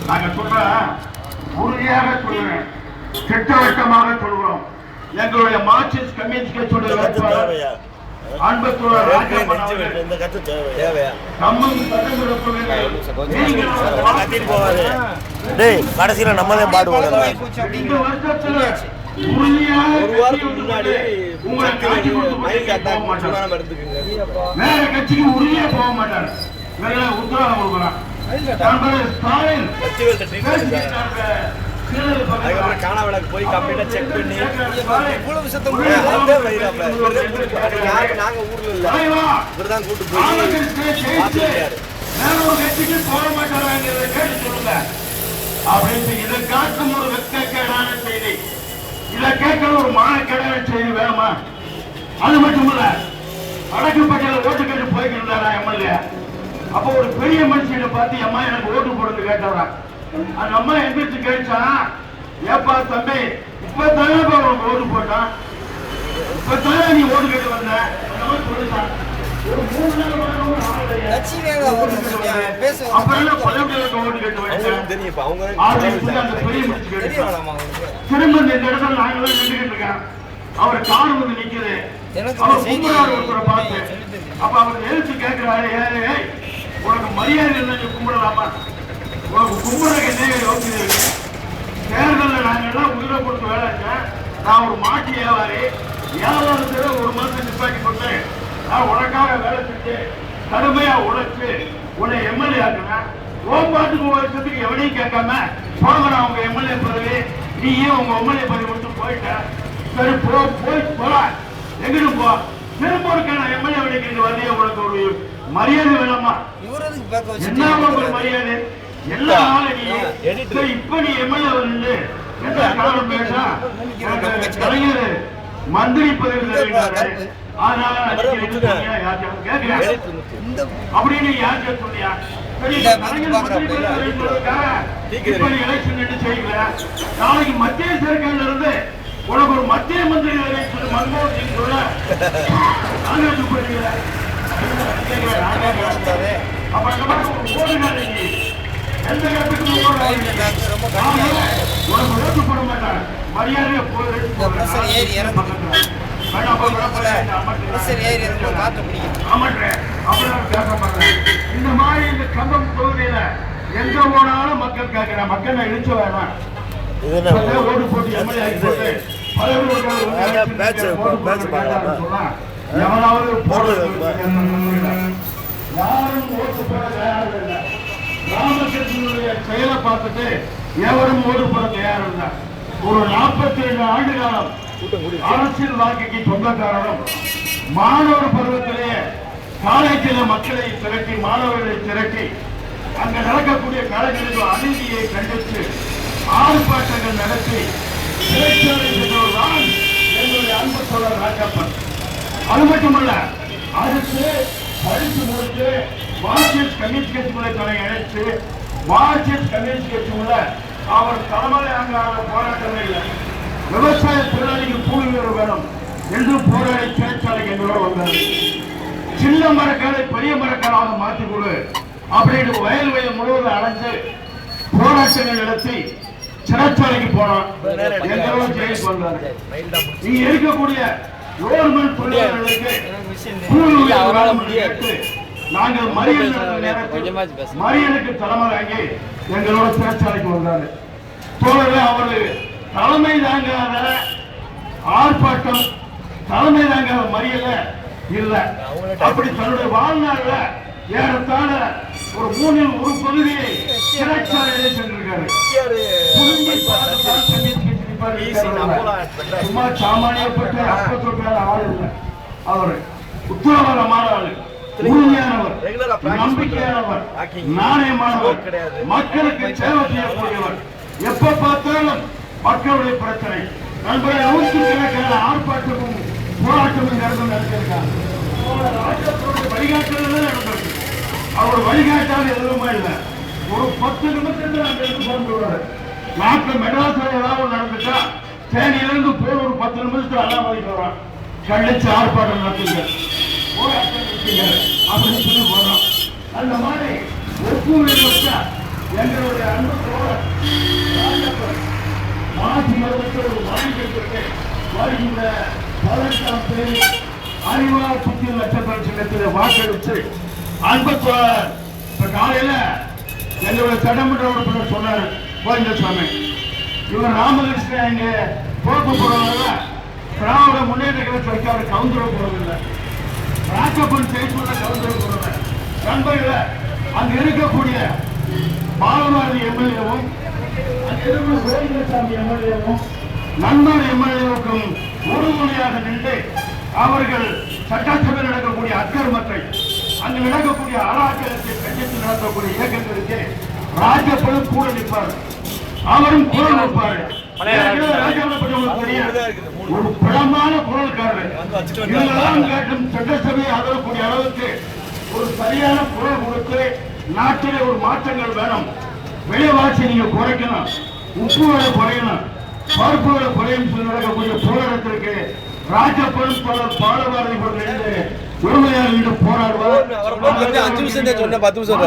நாங்க சொல்ற உறுதியாக சொல்லுறேன், திட்டவட்டமாக சொல்கிறோம். எங்களுடைய மார்க்சிஸ்ட் கம்யூனிஸ்ட் கட்சியுடைய வேட்பாளர் அன்பத்தோழர் ராஜப்பன் அவர்கள் இந்த கட்சி தேவையா நம்மும் கடைசியில நம்மளே பாடுவோம். இந்த வருஷத்துல வேற கட்சிக்கு உறுதியா போக மாட்டாரு. உத்தரவாதம் கொடுக்கலாம். காணாவிளக்கு போய் கம்ப்ளீட்டா செக் பண்ணி நாங்க ஊர்ல இல்ல இவர்தான் கூட்டு போய் கட்சிக்கு போக மாட்டாங்க சொல்லுங்க அப்படின்னு. இதை காட்டும் ஒரு வெட்கக்கேடான செய்தி, இதை கேட்கிற ஒரு மானக்கேடான செய்தி வேணுமா? அது மட்டுமல்ல, அடக்குப்பட்டியில ஓட்டு கேட்டு போய்கிட்டு இருந்தாரா எம்எல்ஏ. அப்போ ஒரு பெரிய மனுஷனை பார்த்து அம்மா எனக்கு ஓட்டு போடுறது கேட்டவரா. அந்த அம்மா எந்திரிச்சு கேட்டா, ஏப்பா தம்பி இப்பதானே உனக்கு ஓட்டு போட்டான், இப்பதானே நீ ஓட்டு கேட்டு வந்த சொல்லிட்டான். ஒரு 3 நாள் திரும்ப இந்த இடத்துல நாங்களும் நின்றுகிட்டு இருக்கேன். அவர் கார் வந்து நிக்குது, அவர் கும்பிடாரு ஒருத்தரை பார்த்து. அப்ப அவர் எழுத்து கேட்கிறாரு, உனக்கு மரியாதை இல்லை, நீ கும்பிடலாமா? உனக்கு கும்பிடுறதுக்கு என்ன யோசிச்சு இருக்கு? தேர்தலில் நாங்கள் எல்லாம் உயிரை கொடுத்து வேலை இருக்கேன். நான் ஒரு மாட்டு வியாபாரி, வியாபாரத்துல 1 மாதம் நிப்பாட்டி போட்டு நான் உனக்காக வேலை செஞ்சு கடுமையா உழைச்சு உன்னை எம்எல்ஏ ஆக்குனேன். ஓம்பாட்டுக்கு வருஷத்துக்கு எவனையும் கேட்காம போகணும் அவங்க எம்எல்ஏ பதவி, நீயே உங்க எம்எல்ஏ பதவி கொடுத்து போயிட்ட. சரி போய் போல எங்கிட்டு போ, திரும்ப இருக்க எம்எல்ஏ வழிக்கு வரைய உனக்கு ஒரு மரியாதை வேணாமா? என்ன ஒரு மரியாதை? எல்லா நாளும் இப்ப நீ எம்எல்ஏ வந்து எந்த காரணம் பேசா கலைஞர் மந்திரி பதவி தருகிறாரு, அப்படின்னு யார்கிட்ட சொன்னியா? நாளைக்கு மத்திய சர்க்கார்ல இருந்து உனக்கு ஒரு மத்திய மந்திரி மன்மோகன் சிங் சொல்ல எந்த கட்டத்துக்கு உனக்கு ஓட்டு போட மாட்டாங்க. மரியாதையா இந்த மாதிரி இந்த கம்பம் தொகுதியில எங்க போனாலும் மக்கள் கேட்கிற மக்கள் இழிச்சு வேணாம். ஓட்டு போட்டு எம்எல்ஏ ஆகி போட்டு எவனாவது யாரும் ஓட்டு போட தயாரில்லை. ராமகிருஷ்ணனுடைய செயலை பார்த்துட்டு எவரும் ஓட்டு போட தயாரில்லை. ஒரு 42 ஆண்டு காலம் அரசியல் வாழ்க்கைக்கு சொந்தக்காரரும் மாணவர் பருவத்திலேயே காலேஜில் மக்களை திரட்டி மாணவர்களை திரட்டி அங்க நடக்கக்கூடிய கலைஞர்கள் அநீதியை கண்டித்து ஆர்ப்பாட்டங்கள் நடத்தி சிறைச்சாலை சென்றவர்தான் எங்களுடைய அன்பு தோழர் ராஜப்பன். அது மட்டுமல்ல, அடுத்து படித்து முடித்து மார்க்சிஸ்ட் கம்யூனிஸ்ட் கட்சிகளை தலை இணைத்து மார்க்சிஸ்ட் கம்யூனிஸ்ட் கட்சியுள்ள அவர் தலைமையாக போராட்டமே இல்லை. விவசாய தொழிலாளிக்கு கூலி உயர்வு வேணும் என்று போராடி சிறைச்சாலைக்கு எங்களோட வந்தார். சின்ன மரக்காலை பெரிய மரக்காலாக மாற்றிக் கொடு அப்படின்னு வயல் முழுவதும் அடைஞ்சு போராட்டங்கள் நடத்தி சிறைச்சாலைக்கு போனோம். எங்களோட ஜெயிலுக்கு வந்தார். இங்க இருக்கக்கூடிய கவர்மெண்ட் தொழிலாளர்களுக்கு கூலி உயர்வு கேட்டு நாங்கள் மறியலுக்கு தலைமை வாங்கி எங்களோட சிறைச்சாலைக்கு வந்தார். தோழர்கள் அவர்கள் தலைமை தாங்காத ஆர்ப்பாட்டம், தலைமை தாங்காத மறியல இல்ல. அப்படி தன்னுடைய வாழ்நாள்ல ஏறத்தாழ ஒரு 3 1 பகுதியை சிறைச்சாலையிலே சென்றிருக்காரு. சும்மா சாமானியப்பட்ட அப்பத்தொட்டான ஆள் இல்லை. அவர் உத்தரவாதமான ஆளு, உறுதியானவர், நம்பிக்கையானவர், நாணயமானவர், மக்களுக்கு சேவை செய்யக்கூடியவர். எப்ப பார்த்தாலும் மக்களுடைய பிரச்சனை. நண்பர்கள் 100கணக்கான ஆர்ப்பாட்டமும் போராட்டமும் நடந்திருக்காங்க. வழிகாட்டுதல் நடந்திருக்கு. அவர் வழிகாட்டால் எதுவுமே இல்லை. ஒரு 10 நிமிஷத்துல அங்க இருந்து போடுவாரு. நாட்டில் மெட்ராஸ்ல ஏதாவது நடந்துட்டா தேனியிலிருந்து போய் ஒரு 10 நிமிஷத்துல அண்ணாமலைக்கு வரான். கண்டிச்சு ஆர்ப்பாட்டம் நடத்துங்க, போராட்டம் அப்படின்னு சொல்லி போறோம். அந்த மாதிரி ஒப்புமை வச்சா எங்களுடைய அன்பு தோழர் ராஜப்பன் மாசி மதத்துக்கு ஒரு வாங்கிட்டு வருகின்ற 18ஆம் தேதி அறிவார் புத்திய லட்சப்பன் சின்னத்தில் வாக்களித்து அன்பு தோழர் இப்ப காலையில எங்களுடைய சட்டமன்ற உறுப்பினர் சொன்னார் கோவிந்தசாமி, இவர் ராமகிருஷ்ணன் இங்க போக்கு போறவங்க திராவிட முன்னேற்ற கழகத்தை வைக்க அவர் கவுந்துர போறதில்லை, ராஜப்பன் செய்துள்ள கவுந்துர போறதில்லை. நண்பர்களே, அங்க இருக்கக்கூடிய பாலபாரதி எம்எல்ஏவும் அங்க இருக்கிற கோவிந்தசாமி எம்எல்ஏவும் நண்பர் எம்எல்ஏவுக்கும் உறுதுணையாக நின்று அவர்கள் சட்டசபையில் நடக்கக்கூடிய அக்கிரமத்தை, அங்கு நடக்கக்கூடிய அராஜகத்தை கண்டித்து நடத்தக்கூடிய இயக்கங்களுக்கு ராஜப்பனும் கூட நிற்பார், அவரும் குரல் வைப்பார். ஒரு பலமான குரல்காரர் இதெல்லாம் கேட்டும் சட்டசபையை ஆதரக்கூடிய அளவுக்கு ஒரு சரியான குரல் கொடுத்து நாட்டிலே ஒரு மாற்றங்கள் வேணும். விலைவாசி நீங்க குறைக்கணும், உப்பு விலை குறையணும், பருப்பு விலை குறையும் சொல்லி நடக்கக்கூடிய போராட்டத்திற்கு ராஜப்பன் தோழர் பாலபாரதி இருந்து உரிமையாக இன்று போராடுவார். 5 நிமிஷம் சொன்ன 10 நிமிஷம்